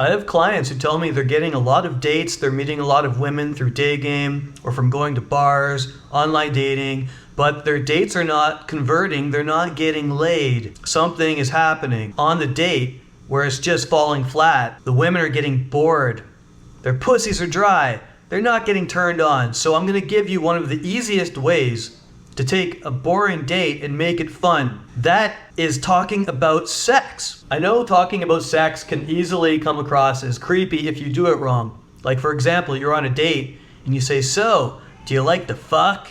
I have clients who tell me they're getting a lot of dates, they're meeting a lot of women through day game or from going to bars, online dating, but their dates are not converting, they're not getting laid. Something is happening on the date where it's just falling flat. The women are getting bored. Their pussies are dry. They're not getting turned on. So I'm going to give you one of the easiest ways to take a boring date and make it fun. That is talking about sex. I know talking about sex can easily come across as creepy if you do it wrong. Like, for example, you're on a date and you say, "So, do you like to fuck?"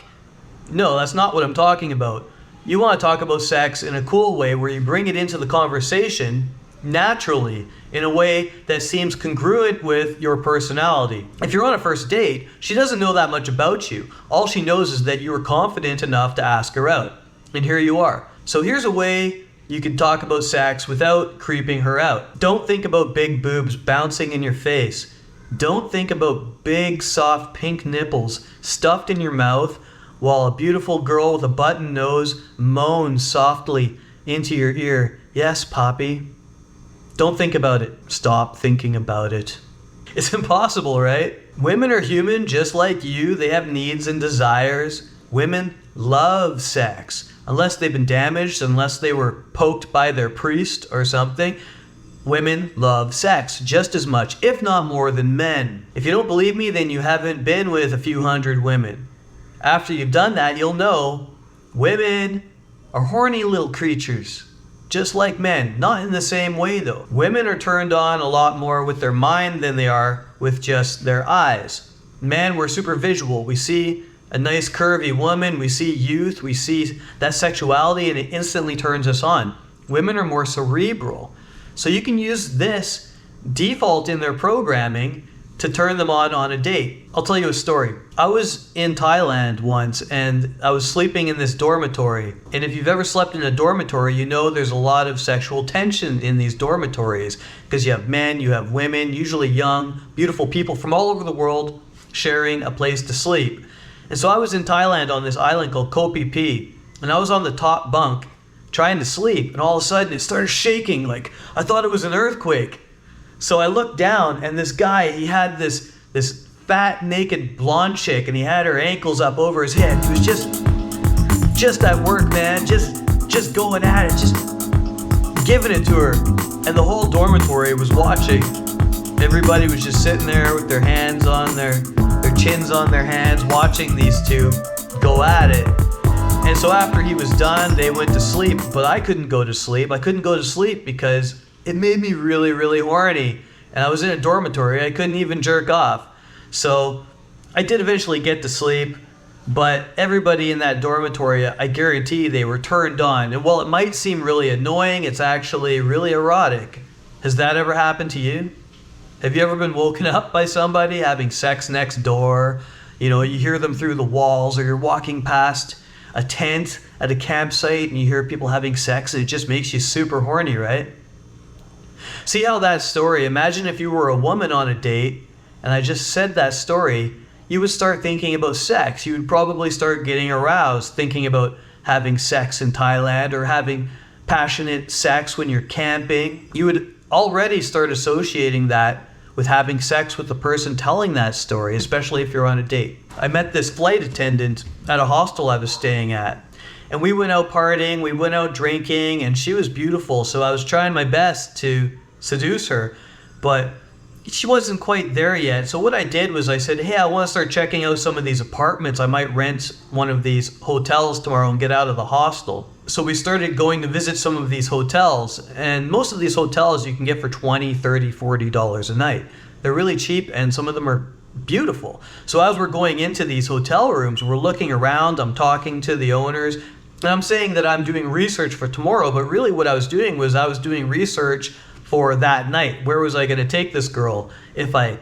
No, that's not what I'm talking about. You want to talk about sex in a cool way where you bring it into the conversation naturally, in a way that seems congruent with your personality. If you're on a first date, she doesn't know that much about you. All she knows is that you were confident enough to ask her out. And here you are. So here's a way you can talk about sex without creeping her out. Don't think about big boobs bouncing in your face. Don't think about big, soft, pink nipples stuffed in your mouth while a beautiful girl with a button nose moans softly into your ear, "Yes, Poppy." Don't think about it. Stop thinking about it. It's impossible, right? Women are human just like you. They have needs and desires. Women love sex. Unless they've been damaged, unless they were poked by their priest or something, women love sex just as much, if not more than men. If you don't believe me, then you haven't been with a few hundred women. After you've done that, you'll know women are horny little creatures. Just like men, not in the same way though. Women are turned on a lot more with their mind than they are with just their eyes. Men, we're super visual. We see a nice curvy woman, we see youth, we see that sexuality, and it instantly turns us on. Women are more cerebral. So you can use this default in their programming to turn them on a date. I'll tell you a story. I was in Thailand once and I was sleeping in this dormitory. And if you've ever slept in a dormitory, you know there's a lot of sexual tension in these dormitories because you have men, you have women, usually young, beautiful people from all over the world sharing a place to sleep. And so I was in Thailand on this island called Koh Phi Phi, and I was on the top bunk trying to sleep, and all of a sudden it started shaking like I thought it was an earthquake. So I looked down, and this guy, he had this fat, naked blonde chick, and he had her ankles up over his head. He was just at work, man, just going at it, just giving it to her. And the whole dormitory was watching. Everybody was just sitting there with their hands on their chins on their hands, watching these two go at it. And so after he was done, they went to sleep, but I couldn't go to sleep. I couldn't go to sleep because it made me really, really horny. And I was in a dormitory. I couldn't even jerk off. So I did eventually get to sleep. But everybody in that dormitory, I guarantee they were turned on. And while it might seem really annoying, it's actually really erotic. Has that ever happened to you? Have you ever been woken up by somebody having sex next door? You know, you hear them through the walls, or you're walking past a tent at a campsite and you hear people having sex, and it just makes you super horny, right? See how that story, imagine if you were a woman on a date and I just said that story, you would start thinking about sex. You would probably start getting aroused thinking about having sex in Thailand or having passionate sex when you're camping. You would already start associating that with having sex with the person telling that story, especially if you're on a date. I met this flight attendant at a hostel I was staying at. And we went out partying, we went out drinking, and she was beautiful. So I was trying my best to seduce her, but she wasn't quite there yet. So what I did was I said, "Hey, I want to start checking out some of these apartments. I might rent one of these hotels tomorrow and get out of the hostel." So we started going to visit some of these hotels, and most of these hotels you can get for $20, $30, $40 a night. They're really cheap, and some of them are beautiful. So as we're going into these hotel rooms, we're looking around, I'm talking to the owners, and I'm saying that I'm doing research for tomorrow, but really what I was doing was I was doing research for that night. Where was I going to take this girl if I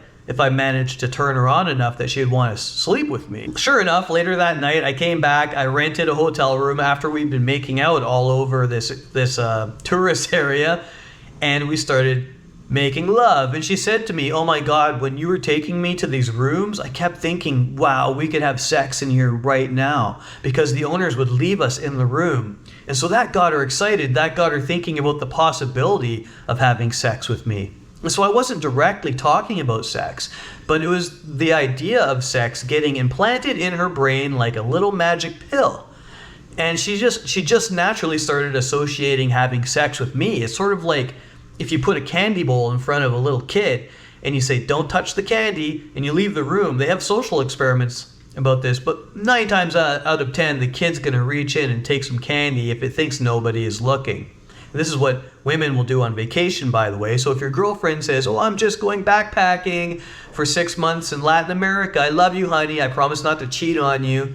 managed to turn her on enough that she'd want to sleep with me? Sure enough, later that night, I came back, I rented a hotel room after we'd been making out all over this tourist area, and we started making love. And she said to me, "Oh my God, when you were taking me to these rooms, I kept thinking, wow, we could have sex in here right now, because the owners would leave us in the room." And so that got her excited. That got her thinking about the possibility of having sex with me. So I wasn't directly talking about sex, but it was the idea of sex getting implanted in her brain like a little magic pill. And she just naturally started associating having sex with me. It's sort of like if you put a candy bowl in front of a little kid and you say, don't touch the candy, and you leave the room. They have social experiments about this, but 9 times out of 10, the kid's going to reach in and take some candy if it thinks nobody is looking. And this is what women will do on vacation, by the way. So if your girlfriend says, oh, I'm just going backpacking for 6 months in Latin America. I love you, honey. I promise not to cheat on you.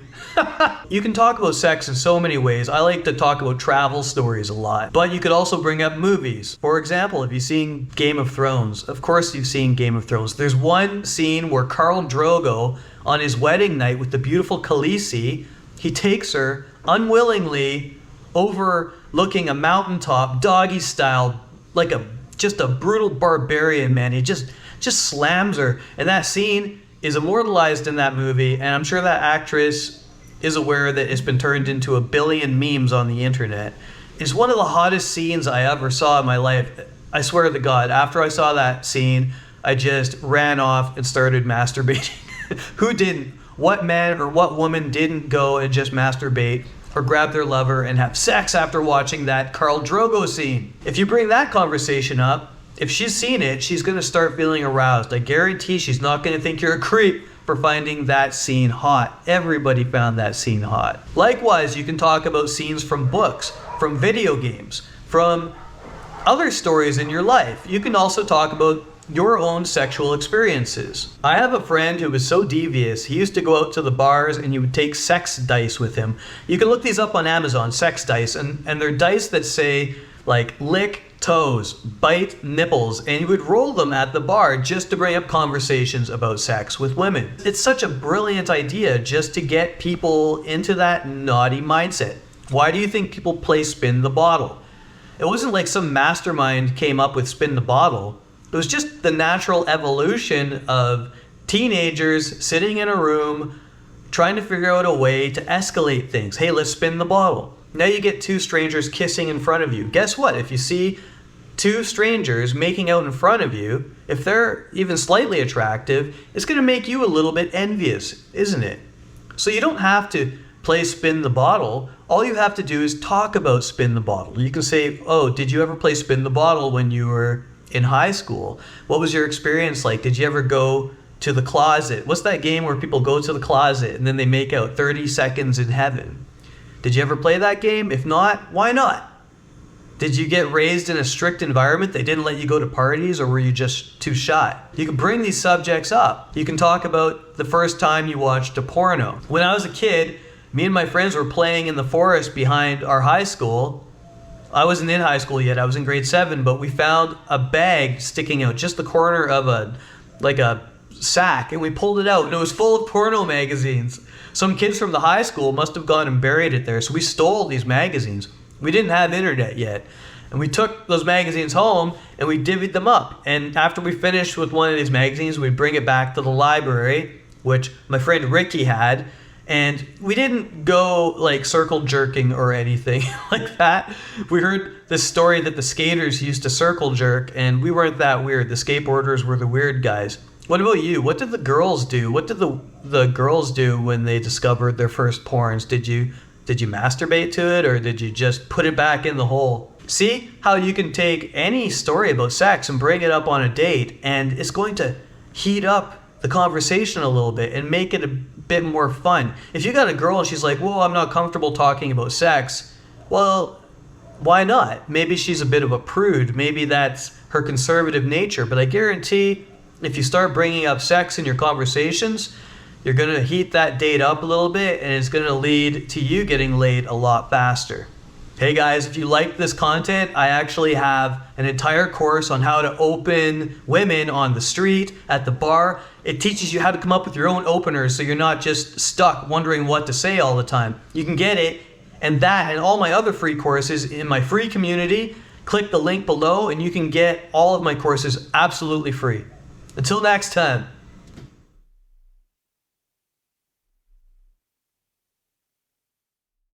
You can talk about sex in so many ways. I like to talk about travel stories a lot. But you could also bring up movies. For example, if you've seen Game of Thrones, of course you've seen Game of Thrones. There's one scene where Khal Drogo, on his wedding night with the beautiful Khaleesi, he takes her unwillingly overlooking a mountaintop, doggy style, like just a brutal barbarian, man. He just slams her. And that scene is immortalized in that movie, and I'm sure that actress is aware that it's been turned into 1 billion memes on the internet. It's one of the hottest scenes I ever saw in my life. I swear to God, after I saw that scene, I just ran off and started masturbating. Who didn't? What man or what woman didn't go and just masturbate or grab their lover and have sex after watching that Khal Drogo scene? If you bring that conversation up, if she's seen it, she's going to start feeling aroused. I guarantee she's not going to think you're a creep for finding that scene hot. Everybody found that scene hot. Likewise, you can talk about scenes from books, from video games, from other stories in your life. You can also talk about your own sexual experiences. I have a friend who was so devious. He used to go out to the bars and you would take sex dice with him. You can look these up on Amazon, sex dice, and they're dice that say like lick toes, bite nipples, and you would roll them at the bar just to bring up conversations about sex with women. It's such a brilliant idea just to get people into that naughty mindset. Why do you think people play spin the bottle? It wasn't like some mastermind came up with spin the bottle. It was just the natural evolution of teenagers sitting in a room trying to figure out a way to escalate things. Hey, let's spin the bottle. Now you get 2 strangers kissing in front of you. Guess what? If you see 2 strangers making out in front of you, if they're even slightly attractive, it's going to make you a little bit envious, isn't it? So you don't have to play spin the bottle. All you have to do is talk about spin the bottle. You can say, oh, did you ever play spin the bottle when you were in high school? What was your experience like? Did you ever go to the closet? What's that game where people go to the closet and then they make out 30 seconds in heaven? Did you ever play that game? If not, why not? Did you get raised in a strict environment? They didn't let you go to parties, or were you just too shy? You can bring these subjects up. You can talk about the first time you watched a porno. When I was a kid, me and my friends were playing in the forest behind our high school. I wasn't in high school yet, I was in grade 7, but we found a bag sticking out just the corner of a sack, and we pulled it out, and it was full of porno magazines. Some kids from the high school must have gone and buried it there, so we stole these magazines. We didn't have internet yet, and we took those magazines home and we divvied them up. And after we finished with one of these magazines, we'd bring it back to the library, which my friend Ricky had, and we didn't go like circle jerking or anything like that. We heard this story that the skaters used to circle jerk, and we weren't that weird. The skateboarders were the weird guys. What about you? What did the girls do? What did the girls do when they discovered their first porns? Did you masturbate to it, or did you just put it back in the hole? See how you can take any story about sex and bring it up on a date, and it's going to heat up the conversation a little bit and make it a bit more fun. If you got a girl and she's like, well, I'm not comfortable talking about sex, well, why not? Maybe she's a bit of a prude. Maybe that's her conservative nature. But I guarantee if you start bringing up sex in your conversations, you're going to heat that date up a little bit, and it's going to lead to you getting laid a lot faster. Hey guys, if you like this content, I actually have an entire course on how to open women on the street, at the bar. It teaches you how to come up with your own openers so you're not just stuck wondering what to say all the time. You can get it and that and all my other free courses in my free community. Click the link below and you can get all of my courses absolutely free. Until next time.